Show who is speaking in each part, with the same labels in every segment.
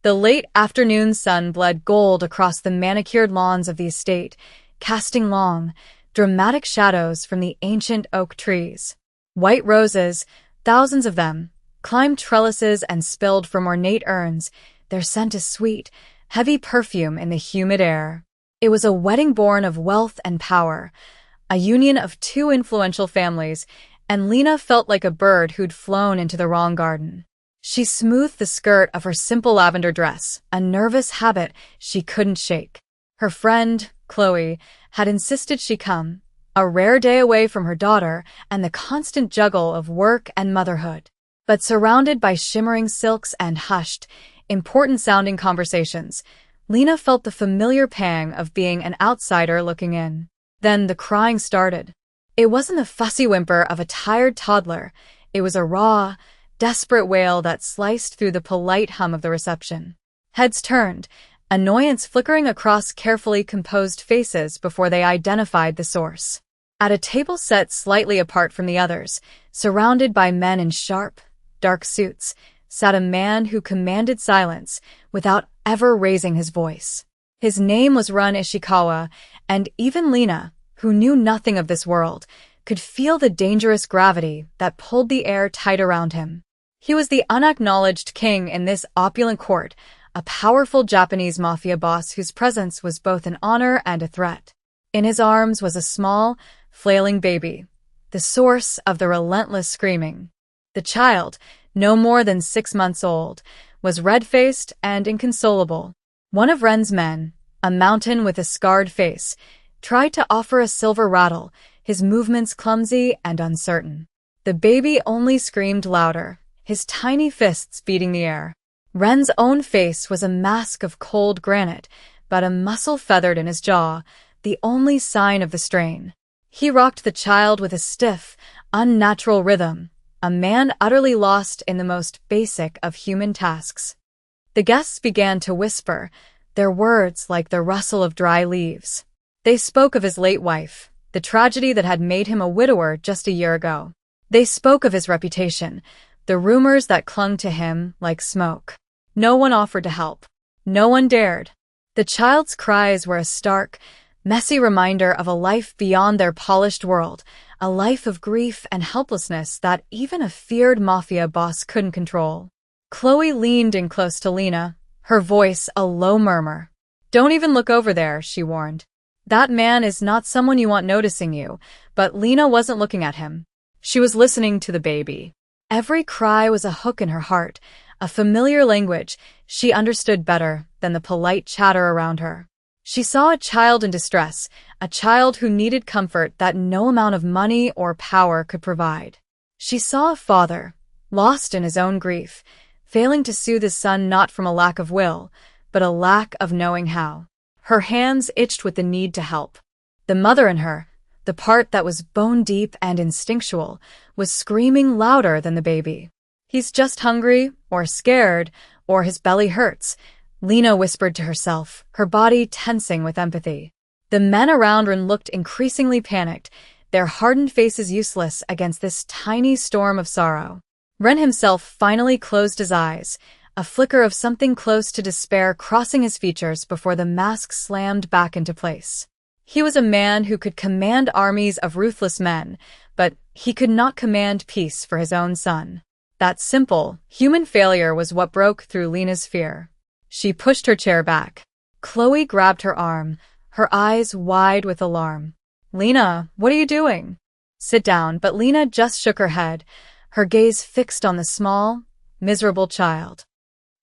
Speaker 1: The late afternoon sun bled gold across the manicured lawns of the estate, casting long, dramatic shadows from the ancient oak trees. White roses, thousands of them, climbed trellises and spilled from ornate urns, their scent a sweet, heavy perfume in the humid air. It was a wedding born of wealth and power, a union of two influential families, and Lena felt like a bird who'd flown into the wrong garden. She smoothed the skirt of her simple lavender dress, a nervous habit she couldn't shake. Her friend, Chloe, had insisted she come, a rare day away from her daughter and the constant juggle of work and motherhood. But surrounded by shimmering silks and hushed, important-sounding conversations, Lena felt the familiar pang of being an outsider looking in. Then the crying started. It wasn't the fussy whimper of a tired toddler. It was a raw, desperate wail that sliced through the polite hum of the reception. Heads turned, annoyance flickering across carefully composed faces before they identified the source. At a table set slightly apart from the others, surrounded by men in sharp, dark suits, sat a man who commanded silence without ever raising his voice. His name was Run Ishikawa, and even Lena, who knew nothing of this world, could feel the dangerous gravity that pulled the air tight around him. He was the unacknowledged king in this opulent court, a powerful Japanese mafia boss whose presence was both an honor and a threat. In his arms was a small, flailing baby, the source of the relentless screaming. The child, no more than 6 months old, was red-faced and inconsolable. One of Ren's men, a mountain with a scarred face, tried to offer a silver rattle, his movements clumsy and uncertain. The baby only screamed louder, his tiny fists beating the air. Ren's own face was a mask of cold granite, but a muscle feathered in his jaw, the only sign of the strain. He rocked the child with a stiff, unnatural rhythm, a man utterly lost in the most basic of human tasks. The guests began to whisper, their words like the rustle of dry leaves. They spoke of his late wife, the tragedy that had made him a widower just a year ago. They spoke of his reputation, the rumors that clung to him like smoke. No one offered to help. No one dared. The child's cries were a stark, messy reminder of a life beyond their polished world, a life of grief and helplessness that even a feared mafia boss couldn't control. Chloe leaned in close to Lena, her voice a low murmur. "Don't even look over there," she warned. "That man is not someone you want noticing you," but Lena wasn't looking at him. She was listening to the baby. Every cry was a hook in her heart, a familiar language she understood better than the polite chatter around her. She saw a child in distress, a child who needed comfort that no amount of money or power could provide. She saw a father, lost in his own grief, failing to soothe his son not from a lack of will, but a lack of knowing how. Her hands itched with the need to help. The mother in her, the part that was bone-deep and instinctual, was screaming louder than the baby. "He's just hungry, or scared, or his belly hurts," Lena whispered to herself, her body tensing with empathy. The men around Ren looked increasingly panicked, their hardened faces useless against this tiny storm of sorrow. Ren himself finally closed his eyes, a flicker of something close to despair crossing his features before the mask slammed back into place. He was a man who could command armies of ruthless men, but he could not command peace for his own son. That simple, human failure was what broke through Lena's fear. She pushed her chair back. Chloe grabbed her arm, her eyes wide with alarm. "Lena, what are you doing?" "Sit down," but Lena just shook her head, her gaze fixed on the small, miserable child.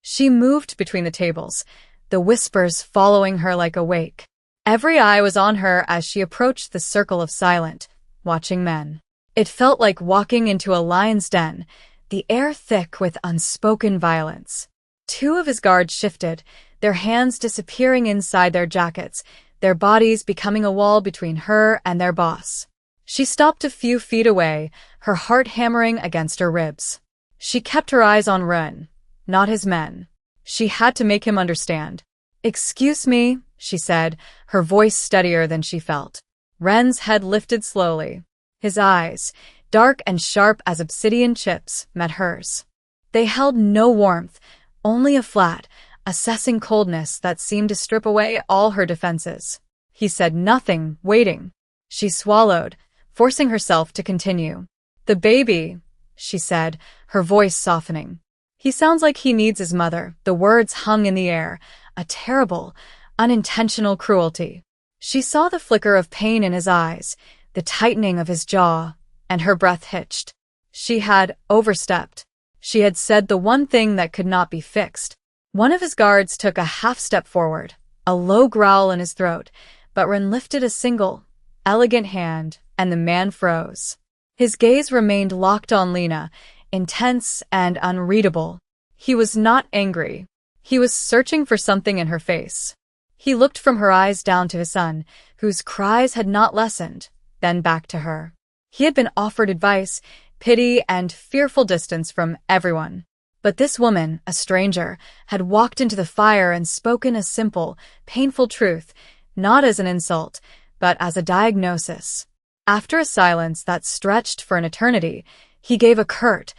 Speaker 1: She moved between the tables, the whispers following her like a wake. Every eye was on her as she approached the circle of silent, watching men. It felt like walking into a lion's den, the air thick with unspoken violence. 2 of his guards shifted, their hands disappearing inside their jackets, their bodies becoming a wall between her and their boss. She stopped a few feet away, her heart hammering against her ribs. She kept her eyes on Ren, not his men. She had to make him understand. "Excuse me," she said, her voice steadier than she felt. Ren's head lifted slowly. His eyes, dark and sharp as obsidian chips, met hers. They held no warmth, only a flat, assessing coldness that seemed to strip away all her defenses. He said nothing, waiting. She swallowed, forcing herself to continue. "The baby," she said, her voice softening. "He sounds like he needs his mother." The words hung in the air, a terrible, unintentional cruelty. She saw the flicker of pain in his eyes, the tightening of his jaw, and her breath hitched. She had overstepped. She had said the one thing that could not be fixed. One of his guards took a half step forward, a low growl in his throat, but Ren lifted a single, elegant hand, and the man froze. His gaze remained locked on Lena, intense and unreadable. He was not angry. He was searching for something in her face. He looked from her eyes down to his son, whose cries had not lessened, then back to her. He had been offered advice, pity, and fearful distance from everyone. But this woman, a stranger, had walked into the fire and spoken a simple, painful truth, not as an insult, but as a diagnosis. After a silence that stretched for an eternity, he gave a curt,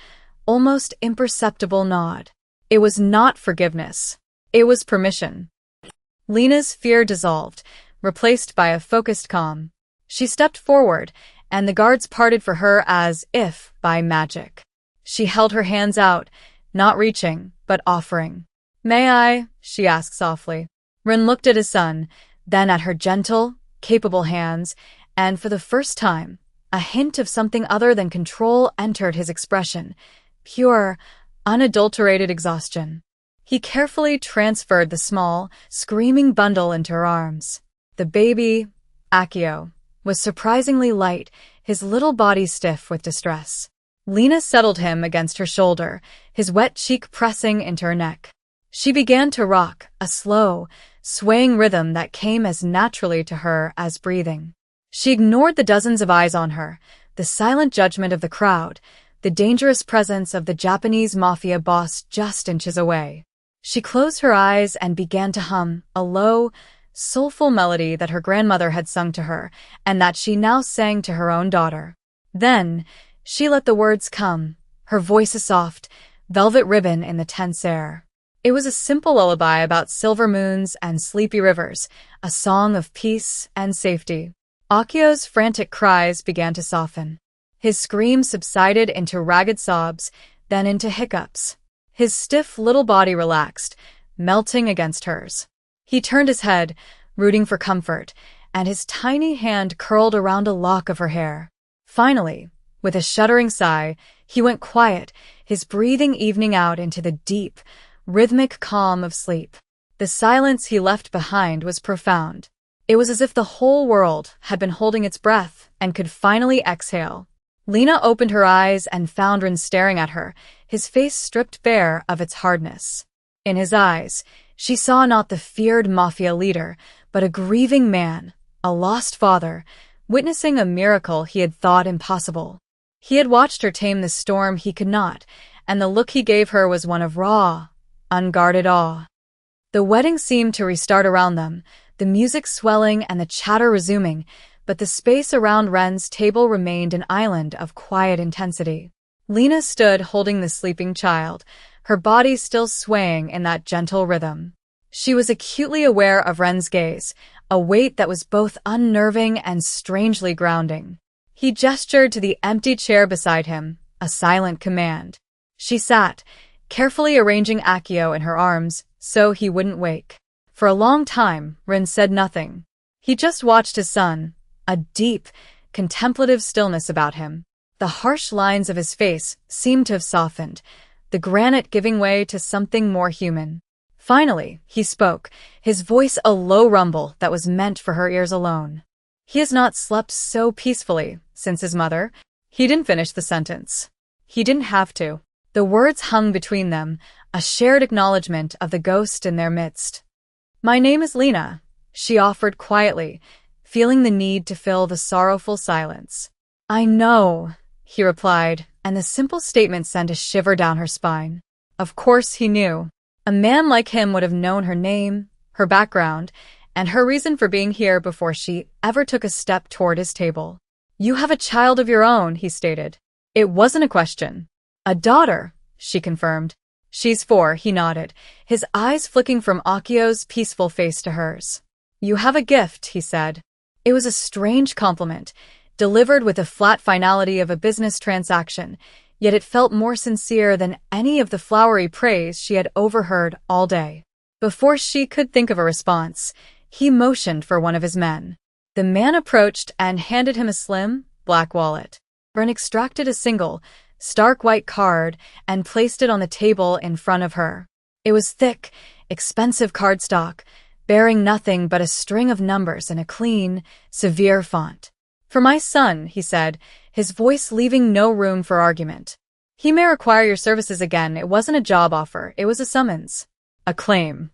Speaker 1: almost imperceptible nod. It was not forgiveness. It was permission. Lena's fear dissolved, replaced by a focused calm. She stepped forward, and the guards parted for her as if by magic. She held her hands out, not reaching, but offering. "May I?" she asked softly. Rin looked at his son, then at her gentle, capable hands, and for the first time, a hint of something other than control entered his expression. Pure, unadulterated exhaustion. He carefully transferred the small, screaming bundle into her arms. The baby, Akio, was surprisingly light, his little body stiff with distress. Lena settled him against her shoulder, his wet cheek pressing into her neck. She began to rock, a slow, swaying rhythm that came as naturally to her as breathing. She ignored the dozens of eyes on her, the silent judgment of the crowd, the dangerous presence of the Japanese Mafia boss just inches away. She closed her eyes and began to hum, a low, soulful melody that her grandmother had sung to her, and that she now sang to her own daughter. Then, she let the words come, her voice a soft, velvet ribbon in the tense air. It was a simple lullaby about silver moons and sleepy rivers, a song of peace and safety. Akio's frantic cries began to soften. His screams subsided into ragged sobs, then into hiccups. His stiff little body relaxed, melting against hers. He turned his head, rooting for comfort, and his tiny hand curled around a lock of her hair. Finally, with a shuddering sigh, he went quiet, his breathing evening out into the deep, rhythmic calm of sleep. The silence he left behind was profound. It was as if the whole world had been holding its breath and could finally exhale. Lena opened her eyes and found Rin staring at her, his face stripped bare of its hardness. In his eyes, she saw not the feared Mafia leader, but a grieving man, a lost father, witnessing a miracle he had thought impossible. He had watched her tame the storm he could not, and the look he gave her was one of raw, unguarded awe. The wedding seemed to restart around them, the music swelling and the chatter resuming, but the space around Ren's table remained an island of quiet intensity. Lena stood holding the sleeping child, her body still swaying in that gentle rhythm. She was acutely aware of Ren's gaze, a weight that was both unnerving and strangely grounding. He gestured to the empty chair beside him, a silent command. She sat, carefully arranging Akio in her arms so he wouldn't wake. For a long time, Ren said nothing. He just watched his son, a deep, contemplative stillness about him. The harsh lines of his face seemed to have softened, the granite giving way to something more human. Finally, he spoke, his voice a low rumble that was meant for her ears alone. "He has not slept so peacefully since his mother." He didn't finish the sentence. He didn't have to. The words hung between them, a shared acknowledgement of the ghost in their midst. "My name is Lena," she offered quietly, feeling the need to fill the sorrowful silence. "I know," he replied, and the simple statement sent a shiver down her spine. Of course he knew. A man like him would have known her name, her background, and her reason for being here before she ever took a step toward his table. "You have a child of your own," he stated. It wasn't a question. "A daughter," she confirmed. She's 4, he nodded, his eyes flicking from Akio's peaceful face to hers. You have a gift, he said. It was a strange compliment, delivered with the flat finality of a business transaction, yet it felt more sincere than any of the flowery praise she had overheard all day. Before she could think of a response, he motioned for one of his men. The man approached and handed him a slim, black wallet. Ren extracted a single, stark white card and placed it on the table in front of her. It was thick, expensive cardstock, bearing nothing but a string of numbers in a clean, severe font. For my son, he said, his voice leaving no room for argument. He may require your services again. It wasn't a job offer, it was a summons. A claim.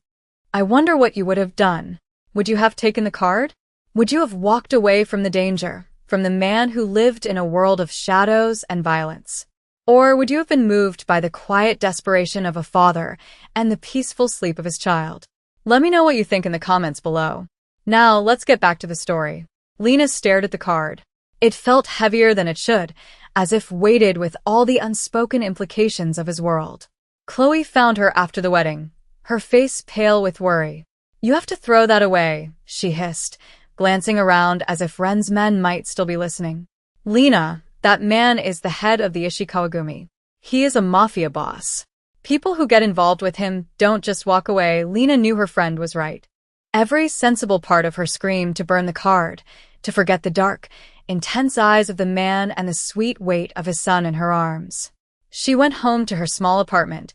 Speaker 1: I wonder what you would have done. Would you have taken the card? Would you have walked away from the danger, from the man who lived in a world of shadows and violence? Or would you have been moved by the quiet desperation of a father and the peaceful sleep of his child? Let me know what you think in the comments below. Now, let's get back to the story. Lena stared at the card. It felt heavier than it should, as if weighted with all the unspoken implications of his world. Chloe found her after the wedding, her face pale with worry. You have to throw that away, she hissed, glancing around as if Ren's men might still be listening. Lena, that man is the head of the Ishikawagumi. He is a mafia boss. People who get involved with him don't just walk away. Lena knew her friend was right. Every sensible part of her screamed to burn the card, to forget the dark, intense eyes of the man and the sweet weight of his son in her arms. She went home to her small apartment,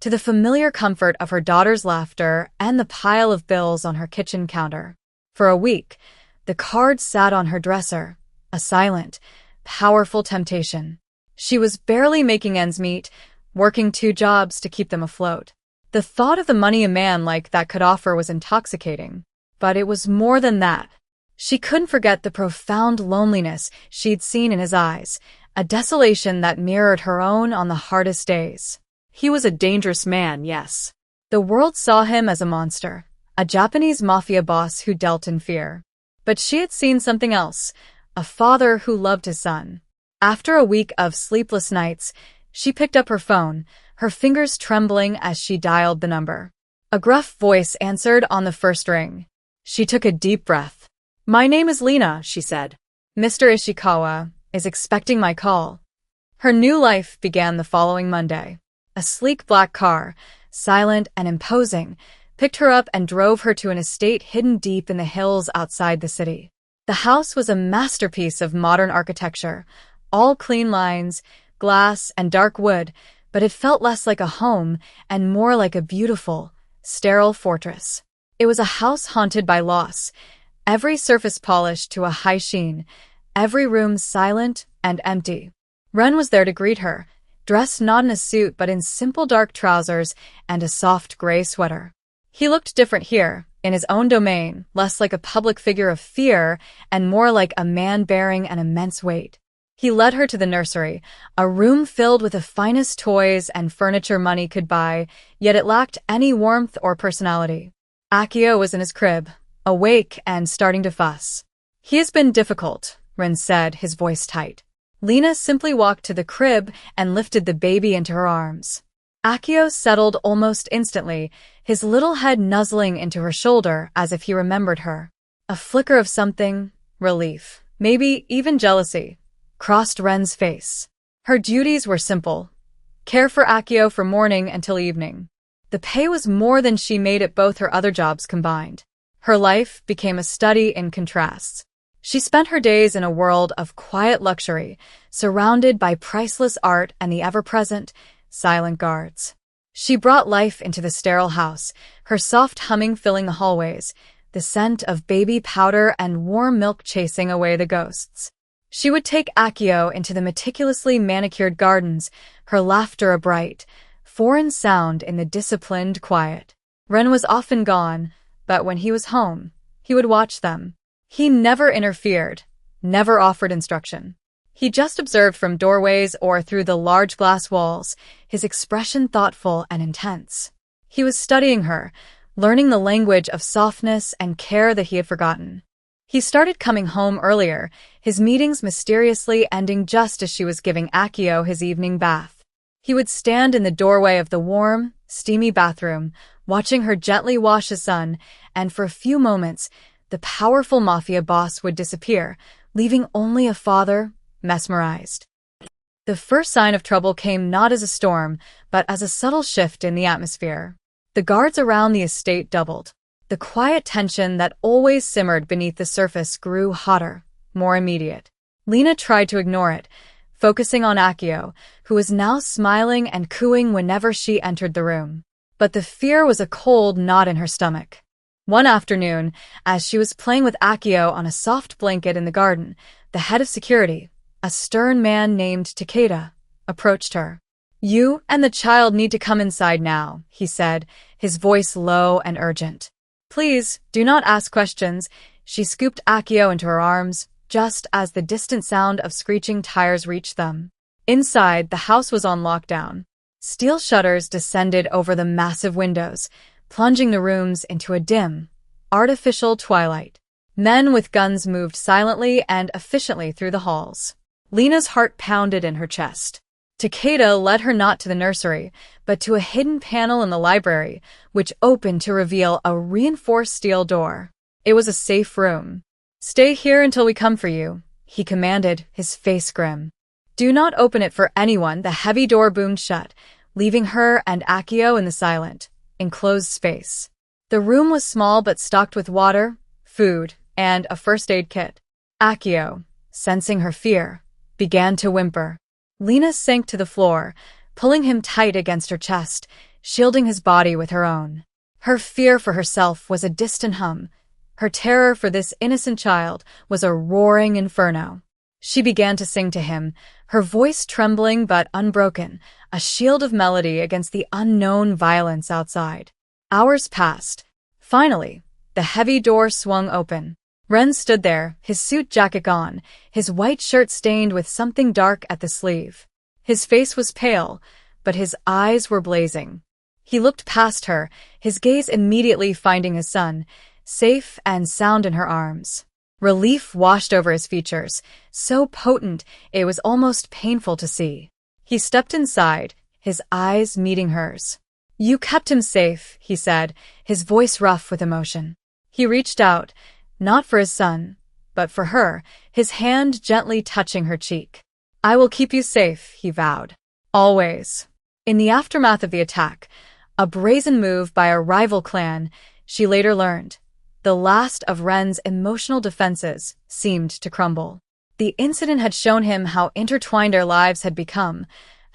Speaker 1: to the familiar comfort of her daughter's laughter and the pile of bills on her kitchen counter. For a week, the card sat on her dresser, a silent, powerful temptation. She was barely making ends meet, working 2 jobs to keep them afloat. The thought of the money a man like that could offer was intoxicating, but it was more than that. She couldn't forget the profound loneliness she'd seen in his eyes, a desolation that mirrored her own on the hardest days. He was a dangerous man, yes. The world saw him as a monster, a Japanese mafia boss who dealt in fear. But she had seen something else, a father who loved his son. After a week of sleepless nights, she picked up her phone, her fingers trembling as she dialed the number. A gruff voice answered on the first ring. She took a deep breath. My name is Lena, she said. Mr. Ishikawa is expecting my call. Her new life began the following Monday. A sleek black car, silent and imposing, picked her up and drove her to an estate hidden deep in the hills outside the city. The house was a masterpiece of modern architecture, all clean lines, glass, and dark wood, but it felt less like a home and more like a beautiful, sterile fortress. It was a house haunted by loss, every surface polished to a high sheen, every room silent and empty. Ren was there to greet her, dressed not in a suit but in simple dark trousers and a soft gray sweater. He looked different here, in his own domain, less like a public figure of fear and more like a man bearing an immense weight. He led her to the nursery, a room filled with the finest toys and furniture money could buy, yet it lacked any warmth or personality. Akio was in his crib, awake and starting to fuss. He has been difficult, Ren said, his voice tight. Lena simply walked to the crib and lifted the baby into her arms. Akio settled almost instantly, his little head nuzzling into her shoulder as if he remembered her. A flicker of something, relief, maybe even jealousy, crossed Ren's face. Her duties were simple. Care for Akio from morning until evening. The pay was more than she made at both her other jobs combined. Her life became a study in contrasts. She spent her days in a world of quiet luxury, surrounded by priceless art and the ever-present, silent guards. She brought life into the sterile house, her soft humming filling the hallways, the scent of baby powder and warm milk chasing away the ghosts. She would take Akio into the meticulously manicured gardens, her laughter a bright, foreign sound in the disciplined quiet. Ren was often gone, but when he was home, he would watch them. He never interfered, never offered instruction. He just observed from doorways or through the large glass walls, his expression thoughtful and intense. He was studying her, learning the language of softness and care that he had forgotten. He started coming home earlier, his meetings mysteriously ending just as she was giving Akio his evening bath. He would stand in the doorway of the warm, steamy bathroom, watching her gently wash his son, and for a few moments, the powerful mafia boss would disappear, leaving only a father, mesmerized. The first sign of trouble came not as a storm, but as a subtle shift in the atmosphere. The guards around the estate doubled. The quiet tension that always simmered beneath the surface grew hotter, more immediate. Lena tried to ignore it, focusing on Akio, who was now smiling and cooing whenever she entered the room. But the fear was a cold knot in her stomach. One afternoon, as she was playing with Akio on a soft blanket in the garden, the head of security, a stern man named Takeda, approached her. "You and the child need to come inside now," he said, his voice low and urgent. "Please, do not ask questions." She scooped Akio into her arms, just as the distant sound of screeching tires reached them. Inside, the house was on lockdown. Steel shutters descended over the massive windows, plunging the rooms into a dim, artificial twilight. Men with guns moved silently and efficiently through the halls. Lena's heart pounded in her chest. Takeda led her not to the nursery, but to a hidden panel in the library, which opened to reveal a reinforced steel door. It was a safe room. "Stay here until we come for you," he commanded, his face grim. "Do not open it for anyone." The heavy door boomed shut, leaving her and Akio in the silent, enclosed space. The room was small but stocked with water, food, and a first aid kit. Akio, sensing her fear, began to whimper. Lena sank to the floor, pulling him tight against her chest, shielding his body with her own. Her fear for herself was a distant hum. Her terror for this innocent child was a roaring inferno. She began to sing to him, her voice trembling but unbroken, a shield of melody against the unknown violence outside. Hours passed. Finally, the heavy door swung open. Ren stood there, his suit jacket gone, his white shirt stained with something dark at the sleeve. His face was pale, but his eyes were blazing. He looked past her, his gaze immediately finding his son, safe and sound in her arms. Relief washed over his features, so potent it was almost painful to see. He stepped inside, his eyes meeting hers. "You kept him safe," he said, his voice rough with emotion. He reached out, not for his son, but for her, his hand gently touching her cheek. "I will keep you safe," he vowed. "Always." In the aftermath of the attack, a brazen move by a rival clan, she later learned, the last of Ren's emotional defenses seemed to crumble. The incident had shown him how intertwined their lives had become,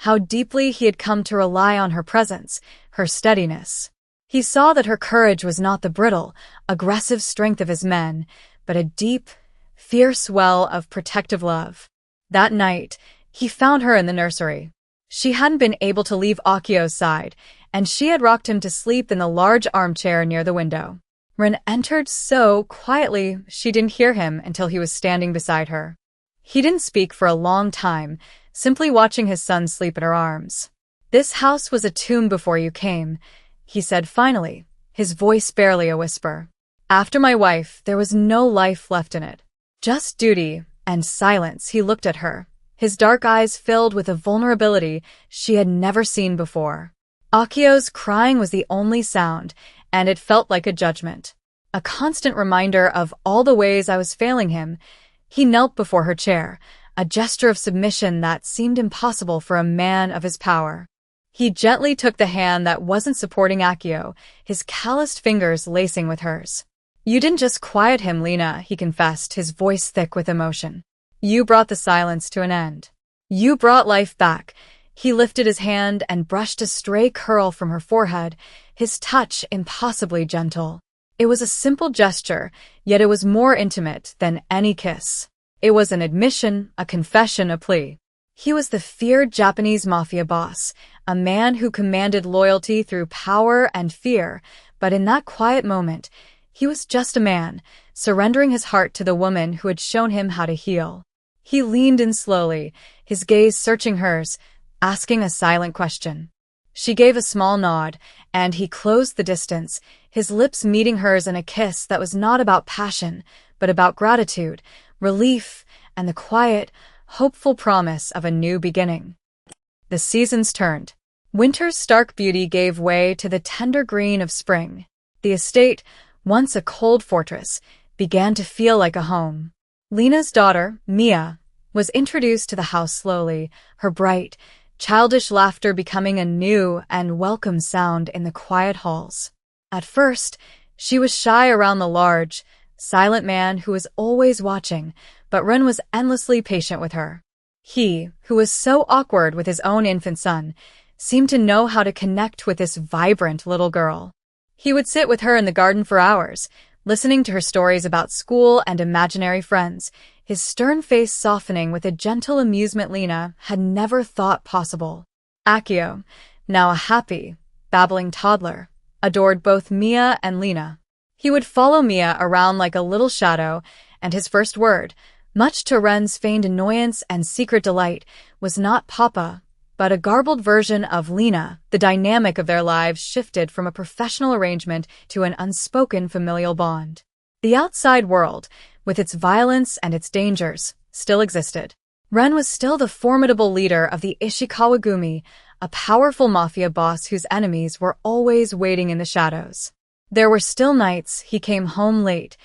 Speaker 1: how deeply he had come to rely on her presence, her steadiness. He saw that her courage was not the brittle, aggressive strength of his men, but a deep, fierce well of protective love. That night, he found her in the nursery. She hadn't been able to leave Akio's side, and she had rocked him to sleep in the large armchair near the window. Ren entered so quietly she didn't hear him until he was standing beside her. He didn't speak for a long time, simply watching his son sleep in her arms. "This house was a tomb before you came," he said finally, his voice barely a whisper. "After my wife, there was no life left in it. Just duty and silence." He looked at her, his dark eyes filled with a vulnerability she had never seen before. Akio's crying was the only sound, and it felt like a judgment. A constant reminder of all the ways I was failing him. He knelt before her chair, a gesture of submission that seemed impossible for a man of his power. He gently took the hand that wasn't supporting Akio, his calloused fingers lacing with hers. "You didn't just quiet him, Lena," he confessed, his voice thick with emotion. "You brought the silence to an end. You brought life back." He lifted his hand and brushed a stray curl from her forehead, his touch impossibly gentle. It was a simple gesture, yet it was more intimate than any kiss. It was an admission, a confession, a plea. He was the feared Japanese mafia boss, a man who commanded loyalty through power and fear, but in that quiet moment, he was just a man, surrendering his heart to the woman who had shown him how to heal. He leaned in slowly, his gaze searching hers, asking a silent question. She gave a small nod, and he closed the distance, his lips meeting hers in a kiss that was not about passion, but about gratitude, relief, and the quiet, hopeful promise of a new beginning. The seasons turned. Winter's stark beauty gave way to the tender green of spring. The estate, once a cold fortress, began to feel like a home. Lena's daughter, Mia, was introduced to the house slowly, her bright, childish laughter becoming a new and welcome sound in the quiet halls. At first, she was shy around the large, silent man who was always watching, but Ren was endlessly patient with her. He, who was so awkward with his own infant son, seemed to know how to connect with this vibrant little girl. He would sit with her in the garden for hours, listening to her stories about school and imaginary friends, his stern face softening with a gentle amusement Lena had never thought possible. Akio, now a happy, babbling toddler, adored both Mia and Lena. He would follow Mia around like a little shadow, and his first word, much to Ren's feigned annoyance and secret delight, was not Papa, but a garbled version of Lena. The dynamic of their lives shifted from a professional arrangement to an unspoken familial bond. The outside world, with its violence and its dangers, still existed. Ren was still the formidable leader of the Ishikawa Gumi, a powerful mafia boss whose enemies were always waiting in the shadows. There were still nights he came home late,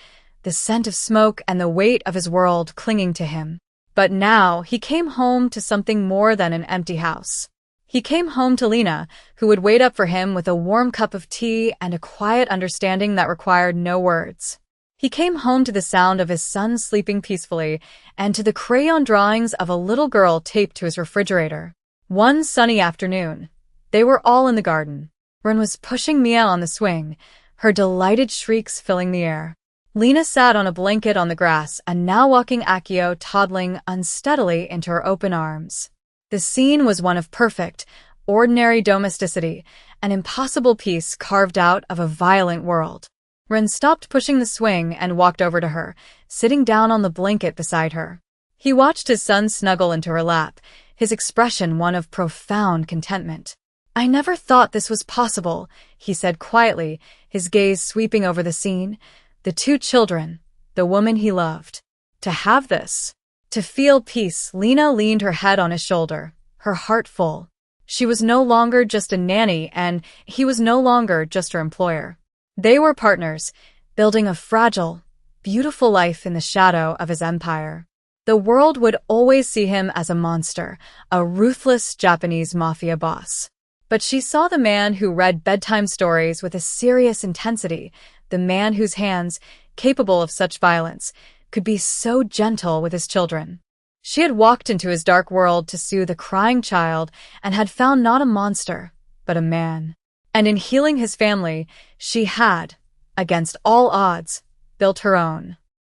Speaker 1: the scent of smoke and the weight of his world clinging to him. But now he came home to something more than an empty house. He came home to Lena, who would wait up for him with a warm cup of tea and a quiet understanding that required no words. He came home to the sound of his son sleeping peacefully and to the crayon drawings of a little girl taped to his refrigerator. One sunny afternoon, they were all in the garden. Ren was pushing Mia on the swing, her delighted shrieks filling the air. Lena sat on a blanket on the grass and now walking Akio toddling unsteadily into her open arms. The scene was one of perfect, ordinary domesticity, an impossible piece carved out of a violent world. Ren stopped pushing the swing and walked over to her, sitting down on the blanket beside her. He watched his son snuggle into her lap, his expression one of profound contentment. "I never thought this was possible," he said quietly, his gaze sweeping over the scene. The two children, the woman he loved. To have this. To feel peace. Lena leaned her head on his shoulder, her heart full. She was no longer just a nanny, and he was no longer just her employer. They were partners, building a fragile, beautiful life in the shadow of his empire. The world would always see him as a monster, a ruthless Japanese mafia boss. But she saw the man who read bedtime stories with a serious intensity, the man whose hands, capable of such violence, could be so gentle with his children. She had walked into his dark world to soothe a crying child and had found not a monster, but a man. And in healing his family, she had, against all odds, built her own.